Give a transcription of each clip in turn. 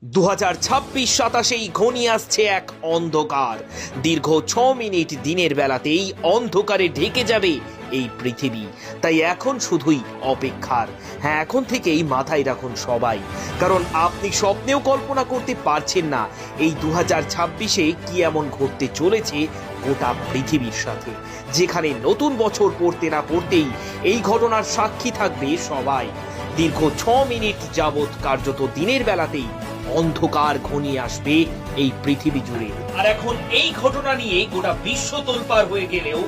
2026-27 ঘনিয়ে আসছে এক অন্ধকার। দীর্ঘ 6 মিনিট দিনের বেলাতেই অন্ধকারে ঢেকে যাবে এই পৃথিবী। তাই এখন শুধুই অপেক্ষার। হ্যাঁ, এখন থেকেই মাথায় রাখুন সবাই, কারণ আপনি স্বপ্নেও কল্পনা করতে পারছেন না এই 2026-এ কি এমন ঘটতে চলেছে গোটা পৃথিবীর সাথে, যেখানে নতুন বছর পড়তে না পড়তেই এই ঘটনার সাক্ষী থাকবে সবাই। দীর্ঘ 6 মিনিট যাবৎ কার্যত দিনের বেলাতেই অন্ধকার ঘনিয়ে আসবে এই পৃথিবী জুড়ে। আর এখন এই ঘটনা নিয়ে গোটা বিশ্ব তোলপাড় হয়ে গেলেও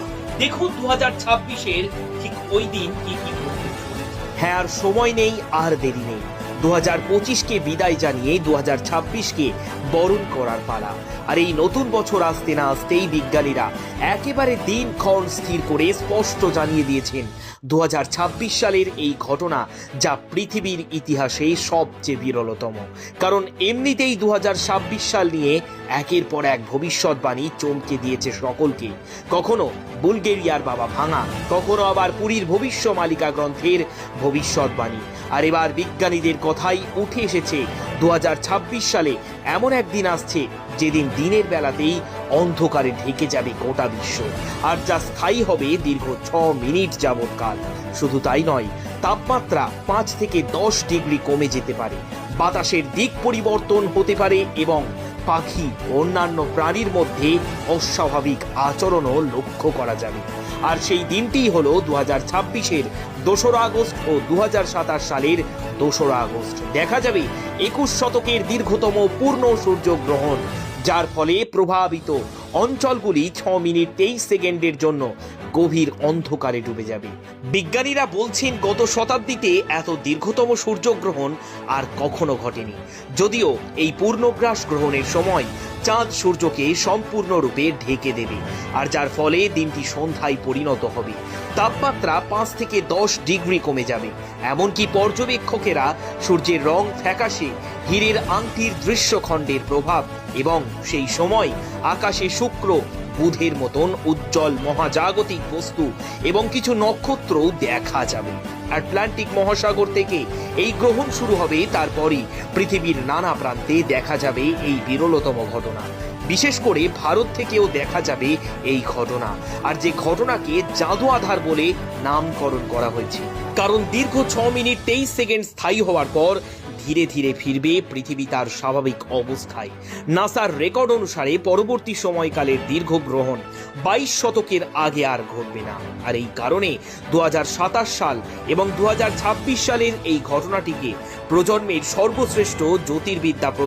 দেখুন 2026-এর ঠিক ওই দিন কি কি ঘটতে চলেছে। হ্যাঁ, আর সময় নেই, আর দেরি নেই। 2025-কে বিদায় জানিয়ে 2026-কে বরণ করার পালা। আর এই নতুন বছর আসতে না আসতেই বিজ্ঞানীরা একেবারে দিনক্ষণ স্থির করে স্পষ্ট জানিয়ে দিয়েছেন 2026 সালের এই ঘটনা যা পৃথিবীর ইতিহাসে সবচেয়ে বিরলতম। কারণ এমনিতেই 2026 সাল নিয়ে একের পর এক ভবিষ্যৎবাণী চমকে দিয়েছে সকলকে। কখনো বুলগেরিয়ার বাবা ভাঙা, কখনো আবার পুরীর ভবিষ্যমালিকা গ্রন্থের ভবিষ্যৎবাণী। আর এবার বিজ্ঞানীদের কথাই উঠে এসেছে 2026 সালে এমন একদিন আসছে যেদিন দিনের বেলাতেই অন্ধকারে ঢেকে যাবে গোটা বিশ্ব, আর যা স্থায়ী হবে দীর্ঘ 6 মিনিট যাবৎকাল। শুধু তাই নয়, তাপমাত্রা 5 থেকে 10 ডিগ্রি কমে যেতে পারে, বাতাসের দিক পরিবর্তন হতে পারে এবং পাখি ও অন্যান্য প্রাণীর মধ্যে অস্বাভাবিক আচরণও লক্ষ্য করা যাবে। আর সেই দিনটিই হলো 2026-এর 2রা আগস্ট ও 2027 সালের 2রা আগস্ট। দেখা যাবে 21 শতকের দীর্ঘতম পূর্ণ সূর্যগ্রহণ, যার ফলে প্রভাবিত অঞ্চলগুলি 6 মিনিট 23 সেকেন্ডের জন্য গভীর অন্ধকারে ডুবে যাবে। বিজ্ঞানীরা বলছেন গত শতাব্দীতে এত দীর্ঘতম সূর্যগ্রহণ আর কখনো ঘটেনি। যদিও এই পূর্ণগ্রাস গ্রহণের সময় চাঁদ সূর্যকে সম্পূর্ণরূপে ঢেকে দেবে, আর যার ফলে দিনটি সন্ধ্যায় পরিণত হবে। তাপমাত্রা 5 থেকে 10 ডিগ্রি কমে যাবে। এমনকি পর্যবেক্ষকেরা সূর্যের রং ফ্যাকাশে, হীরের আংটির দৃশ্যখণ্ডের প্রভাব এবং সেই সময় আকাশে শুক্র, বুধের মতন উজ্জ্বল মহাজাগতিক বস্তু এবং কিছু নক্ষত্রও দেখা যাবে। আটলান্টিক মহাসাগর থেকে এই গ্রহণ শুরু হবে, তারপরই পৃথিবীর নানা প্রান্তে দেখা যাবে এই বিরলতম ঘটনা। বিশেষ করে ভারত থেকেও দেখা যাবে এই ঘটনা, আর যে ঘটনাকে জাদু আধার বলে নামকরণ করা হয়েছে। কারণ দীর্ঘ 6 মিনিট 23 সেকেন্ড স্থায়ী হওয়ার পর ধীরে ধীরে ফিরবে পৃথিবী তার স্বাভাবিক অবস্থায়। নাসার রেকর্ড অনুসারে পরবর্তী সময়কালের দীর্ঘ গ্রহণ 22 শতকের আগে আর ঘটবে না। আর এই কারণে 2027 সাল এবং 2026 সালের এই ঘটনাটিকে প্রজন্মের সর্বশ্রেষ্ঠ জ্যোতির্বিদ্যা